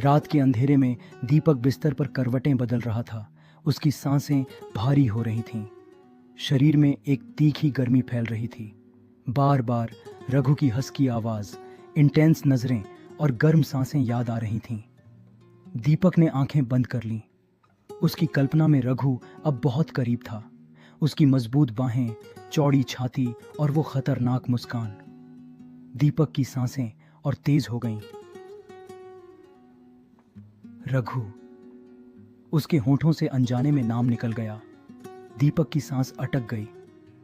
रात के अंधेरे में दीपक बिस्तर पर करवटें बदल रहा था। उसकी सांसें भारी हो रही थीं। शरीर में एक तीखी गर्मी फैल रही थी। बार बार रघु की हंसकी आवाज, इंटेंस नजरें और गर्म सांसें याद आ रही थीं। दीपक ने आंखें बंद कर लीं। उसकी कल्पना में रघु अब बहुत करीब था। उसकी मजबूत बाहें, चौड़ी छाती और वो खतरनाक मुस्कान। दीपक की सांसें और तेज हो गईं। रघु। उसके होठों से अनजाने में नाम निकल गया। दीपक की सांस अटक गई।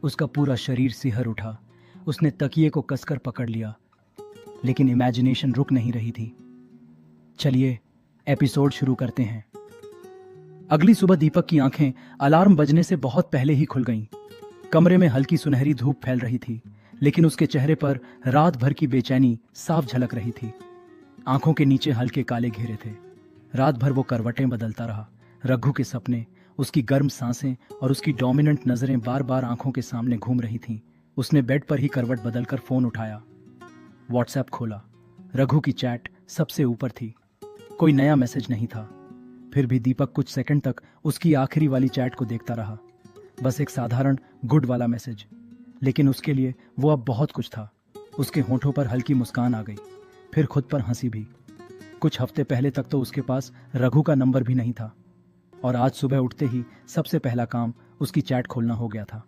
उसका पूरा शरीर सिहर उठा। उसने तकिए को कसकर पकड़ लिया, लेकिन इमेजिनेशन रुक नहीं रही थी। चलिए एपिसोड शुरू करते हैं। अगली सुबह दीपक की आंखें अलार्म बजने से बहुत पहले ही खुल गईं। कमरे में हल्की सुनहरी धूप फैल रही थी, लेकिन उसके चेहरे पर रात भर की बेचैनी साफ झलक रही थी। आंखों के नीचे हल्के काले घेरे थे। रात भर वो करवटें बदलता रहा। रघु के सपने, उसकी गर्म सांसें और उसकी डोमिनेंट नजरें बार बार आंखों के सामने घूम रही थीं। उसने बेड पर ही करवट बदलकर फोन उठाया, व्हाट्सएप खोला। रघु की चैट सबसे ऊपर थी। कोई नया मैसेज नहीं था। फिर भी दीपक कुछ सेकंड तक उसकी आखिरी वाली चैट को देखता रहा। बस एक साधारण गुड वाला मैसेज, लेकिन उसके लिए वो अब बहुत कुछ था। उसके होठों पर हल्की मुस्कान आ गई, फिर खुद पर हंसी भी। कुछ हफ्ते पहले तक तो उसके पास रघु का नंबर भी नहीं था, और आज सुबह उठते ही सबसे पहला काम उसकी चैट खोलना हो गया था।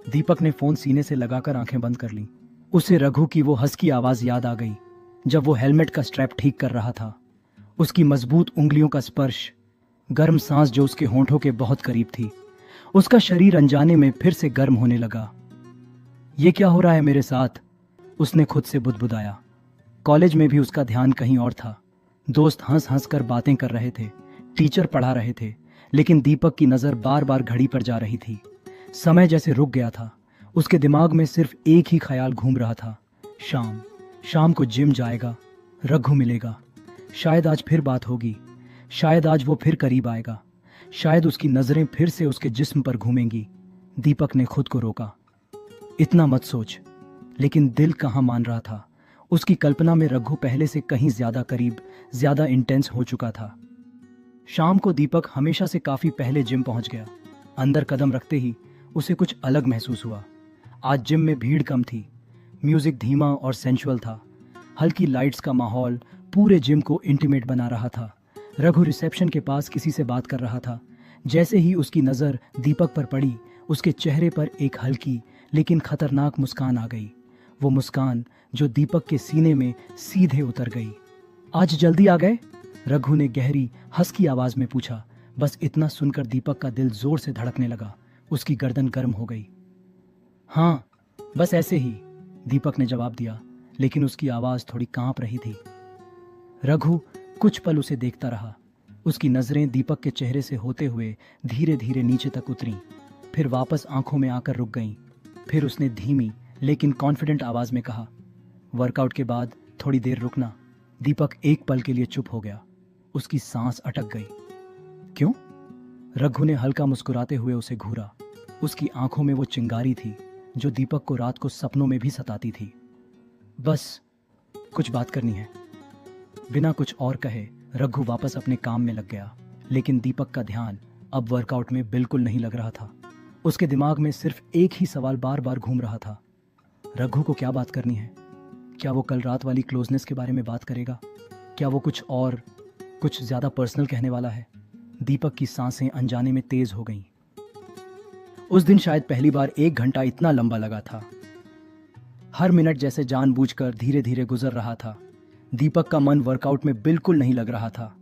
दीपक ने फोन सीने से लगाकर आंखें बंद कर लीं। उसे रघु की वो हंस की आवाज याद आ गई, जब वो हेलमेट का स्ट्रैप ठीक कर रहा था। उसकी मजबूत उंगलियों का स्पर्श, गर्म सांस जो उसके होंठों के बहुत करीब थी। उसका शरीर अनजाने में फिर से गर्म होने लगा। ये क्या हो रहा है मेरे साथ? उसने खुद से बुदबुदाया। कॉलेज में भी उसका ध्यान कहीं और था। दोस्त हंस हंस कर बातें कर रहे थे, टीचर पढ़ा रहे थे, लेकिन दीपक की नजर बार बार घड़ी पर जा रही थी। समय जैसे रुक गया था। उसके दिमाग में सिर्फ एक ही ख्याल घूम रहा था, शाम को जिम जाएगा, रघु मिलेगा, शायद आज फिर बात होगी, शायद आज वो फिर करीब आएगा, शायद उसकी नजरें फिर से उसके जिस्म पर घूमेंगी। दीपक ने खुद को रोका, इतना मत सोच, लेकिन दिल कहाँ मान रहा था। उसकी कल्पना में रघु पहले से कहीं ज्यादा करीब, ज्यादा इंटेंस हो चुका था। शाम को दीपक हमेशा से काफी पहले जिम पहुंच गया। अंदर कदम रखते ही उसे कुछ अलग महसूस हुआ। आज जिम में भीड़ कम थी, म्यूजिक धीमा और सेंचुअल था। हल्की लाइट्स का माहौल पूरे जिम को इंटीमेट बना रहा था। रघु रिसेप्शन के पास किसी से बात कर रहा था। जैसे ही उसकी नजर दीपक पर पड़ी, उसके चेहरे पर एक हल्की लेकिन खतरनाक मुस्कान आ गई। वो मुस्कान जो दीपक के सीने में सीधे उतर गई। आज जल्दी आ गए? रघु ने गहरी हंसकी आवाज में पूछा। बस इतना सुनकर दीपक का दिल जोर से धड़कने लगा। उसकी गर्दन गर्म हो गई। हाँ, बस ऐसे ही, दीपक ने जवाब दिया, लेकिन उसकी आवाज थोड़ी कांप रही थी। रघु कुछ पल उसे देखता रहा। उसकी नजरें दीपक के चेहरे से होते हुए धीरे धीरे नीचे तक उतरीं, फिर वापस आंखों में आकर रुक गईं। फिर उसने धीमी लेकिन कॉन्फिडेंट आवाज में कहा, वर्कआउट के बाद थोड़ी देर रुकना। दीपक एक पल के लिए चुप हो गया। उसकी सांस अटक गई। क्यों? रघु ने हल्का मुस्कुराते हुए उसे घूरा। उसकी आंखों में वो चिंगारी थी जो दीपक को रात को सपनों में भी सताती थी। बस कुछ बात करनी है। बिना कुछ और कहे रघु वापस अपने काम में लग गया, लेकिन दीपक का ध्यान अब वर्कआउट में बिल्कुल नहीं लग रहा था। उसके दिमाग में सिर्फ एक ही सवाल बार बार घूम रहा था, रघु को क्या बात करनी है? क्या वो कल रात वाली क्लोजनेस के बारे में बात करेगा? क्या वो कुछ ज्यादा पर्सनल कहने वाला है? दीपक की सांसें अनजाने में तेज हो गईं। उस दिन शायद पहली बार 1 घंटा इतना लंबा लगा था। हर मिनट जैसे जानबूझकर धीरे धीरे गुजर रहा था। दीपक का मन वर्कआउट में बिल्कुल नहीं लग रहा था।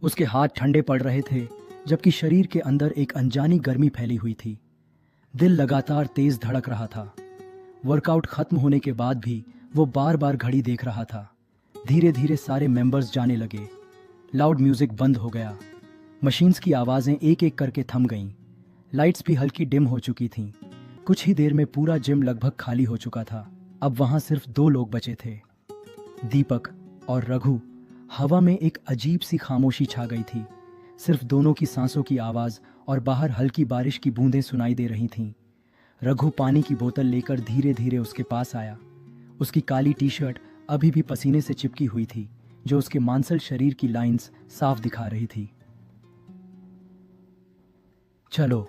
उसके हाथ ठंडे पड़ रहे थे, जबकि शरीर के अंदर एक अनजानी गर्मी फैली हुई थी। दिल लगातार तेज धड़क रहा था। वर्कआउट खत्म होने के बाद भी वो बार बार घड़ी देख रहा था। धीरे धीरे सारे मेंबर्स जाने लगे। लाउड म्यूजिक बंद हो गया। मशीन्स की आवाजें एक एक करके थम गईं। लाइट्स भी हल्की डिम हो चुकी थीं। कुछ ही देर में पूरा जिम लगभग खाली हो चुका था। अब वहां सिर्फ 2 लोग बचे थे, दीपक और रघु। हवा में एक अजीब सी खामोशी छा गई थी। सिर्फ दोनों की सांसों की आवाज और बाहर हल्की बारिश की बूंदें सुनाई दे रही थीं। रघु पानी की बोतल लेकर धीरे धीरे उसके पास आया। उसकी काली टी शर्ट अभी भी पसीने से चिपकी हुई थी, जो उसके मांसल शरीर की लाइंस साफ दिखा रही थी। चलो,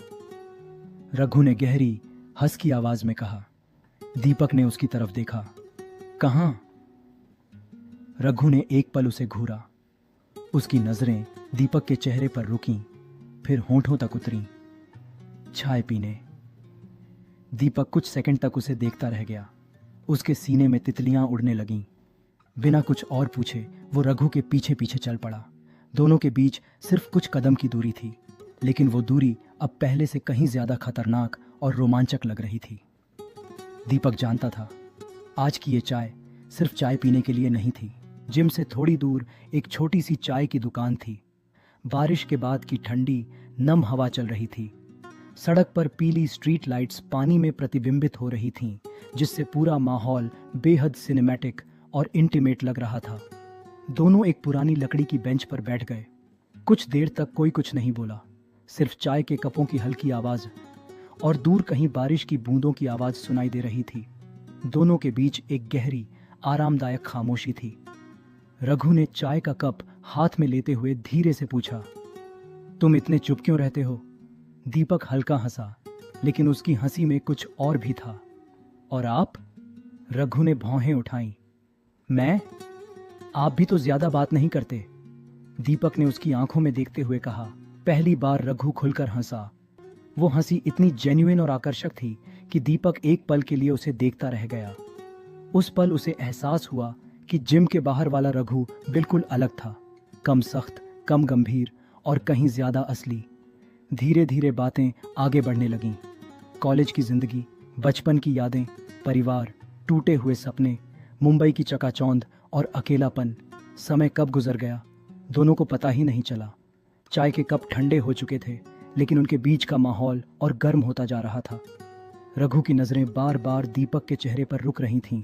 रघु ने गहरी हंसकी आवाज में कहा। दीपक ने उसकी तरफ देखा। कहां? रघु ने एक पल उसे घूरा। उसकी नजरें दीपक के चेहरे पर रुकीं, फिर होंठों तक उतरीं। चाय पीने। दीपक कुछ सेकंड तक उसे देखता रह गया। उसके सीने में तितलियां उड़ने लगीं। बिना कुछ और पूछे वो रघु के पीछे पीछे चल पड़ा। दोनों के बीच सिर्फ कुछ कदम की दूरी थी, लेकिन वो दूरी अब पहले से कहीं ज्यादा खतरनाक और रोमांचक लग रही थी। दीपक जानता था आज की ये चाय सिर्फ चाय पीने के लिए नहीं थी। जिम से थोड़ी दूर एक छोटी सी चाय की दुकान थी। बारिश के बाद की ठंडी नम हवा चल रही थी। सड़क पर पीली स्ट्रीट लाइट्स पानी में प्रतिबिंबित हो रही थीं, जिससे पूरा माहौल बेहद सिनेमैटिक और इंटीमेट लग रहा था। दोनों एक पुरानी लकड़ी की बेंच पर बैठ गए। कुछ देर तक कोई कुछ नहीं बोला, सिर्फ चाय के कपों की हल्की आवाज और दूर कहीं बारिश की बूंदों की आवाज सुनाई दे रही थी। दोनों के बीच एक गहरी आरामदायक खामोशी थी। रघु ने चाय का कप हाथ में लेते हुए धीरे से पूछा, तुम इतने चुप क्यों रहते हो? दीपक हल्का हंसा, लेकिन उसकी हंसी में कुछ और भी था। और आप? रघु ने भौहें उठाईं। मैं? आप भी तो ज्यादा बात नहीं करते, दीपक ने उसकी आंखों में देखते हुए कहा। पहली बार रघु खुलकर हंसा। वो हंसी इतनी जेन्युइन और आकर्षक थी कि दीपक एक पल के लिए उसे देखता रह गया। उस पल उसे एहसास हुआ कि जिम के बाहर वाला रघु बिल्कुल अलग था, कम सख्त, कम गंभीर और कहीं ज्यादा असली। धीरे धीरे बातें आगे बढ़ने लगीं। कॉलेज की जिंदगी, बचपन की यादें, परिवार, टूटे हुए सपने, मुंबई की चकाचौंध और अकेलापन। समय कब गुजर गया दोनों को पता ही नहीं चला। चाय के कप ठंडे हो चुके थे, लेकिन उनके बीच का माहौल और गर्म होता जा रहा था। रघु की नजरें बार बार दीपक के चेहरे पर रुक रही थीं।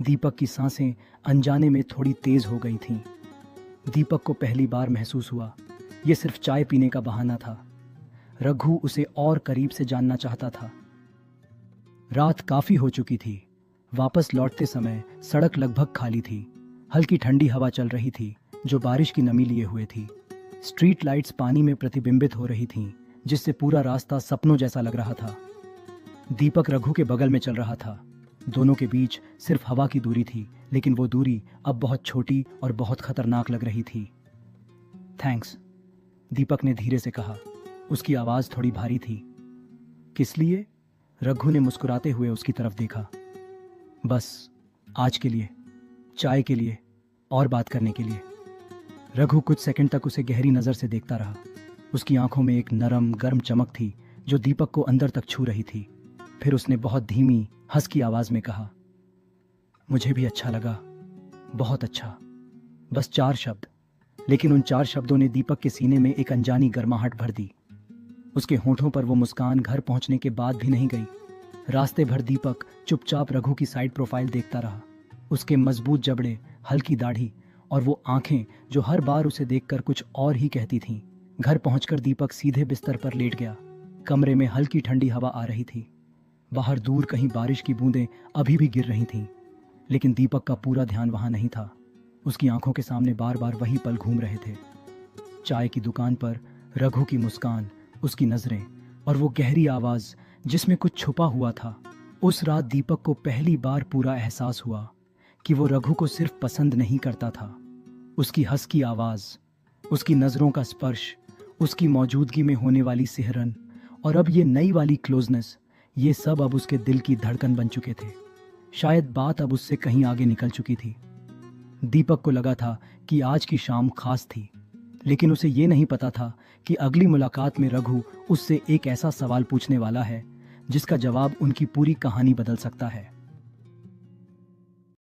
दीपक की सांसें अनजाने में थोड़ी तेज हो गई थीं। दीपक को पहली बार महसूस हुआ ये सिर्फ चाय पीने का बहाना था। रघु उसे और करीब से जानना चाहता था। रात काफी हो चुकी थी। वापस लौटते समय सड़क लगभग खाली थी। हल्की ठंडी हवा चल रही थी जो बारिश की नमी लिए हुए थी। स्ट्रीट लाइट्स पानी में प्रतिबिंबित हो रही थीं, जिससे पूरा रास्ता सपनों जैसा लग रहा था। दीपक रघु के बगल में चल रहा था। दोनों के बीच सिर्फ हवा की दूरी थी, लेकिन वो दूरी अब बहुत छोटी और बहुत खतरनाक लग रही थी। थैंक्स, दीपक ने धीरे से कहा। उसकी आवाज थोड़ी भारी थी। किस लिए? रघु ने मुस्कुराते हुए उसकी तरफ देखा। बस आज के लिए, चाय के लिए और बात करने के लिए। रघु कुछ सेकंड तक उसे गहरी नजर से देखता रहा। उसकी आंखों में एक नरम गर्म चमक थी जो दीपक को अंदर तक छू रही थी। फिर उसने बहुत धीमी हंसकी आवाज में कहा, मुझे भी अच्छा लगा, बहुत अच्छा। बस 4 शब्द, लेकिन उन 4 शब्दों ने दीपक के सीने में एक अनजानी गर्माहट भर दी। उसके होठों पर वो मुस्कान घर पहुंचने के बाद भी नहीं गई। रास्ते भर दीपक चुपचाप रघु की साइड प्रोफाइल देखता रहा। उसके मजबूत जबड़े, हल्की दाढ़ी और वो आंखें जो हर बार उसे देखकर कुछ और ही कहती थीं। घर पहुंचकर दीपक सीधे बिस्तर पर लेट गया। कमरे में हल्की ठंडी हवा आ रही थी। बाहर दूर कहीं बारिश की बूंदें अभी भी गिर रही थीं, लेकिन दीपक का पूरा ध्यान वहां नहीं था। उसकी आंखों के सामने बार बार वही पल घूम रहे थे। चाय की दुकान पर रघु की मुस्कान, उसकी नजरें और वो गहरी आवाज जिसमें कुछ छुपा हुआ था। उस रात दीपक को पहली बार पूरा एहसास हुआ कि वो रघु को सिर्फ पसंद नहीं करता था। उसकी हंसकी आवाज, उसकी नजरों का स्पर्श, उसकी मौजूदगी में होने वाली सिहरन और अब ये नई वाली क्लोजनेस, ये सब अब उसके दिल की धड़कन बन चुके थे। शायद बात अब उससे कहीं आगे निकल चुकी थी। दीपक को लगा था कि आज की शाम खास थी, लेकिन उसे ये नहीं पता था कि अगली मुलाकात में रघु उससे एक ऐसा सवाल पूछने वाला है जिसका जवाब उनकी पूरी कहानी बदल सकता है।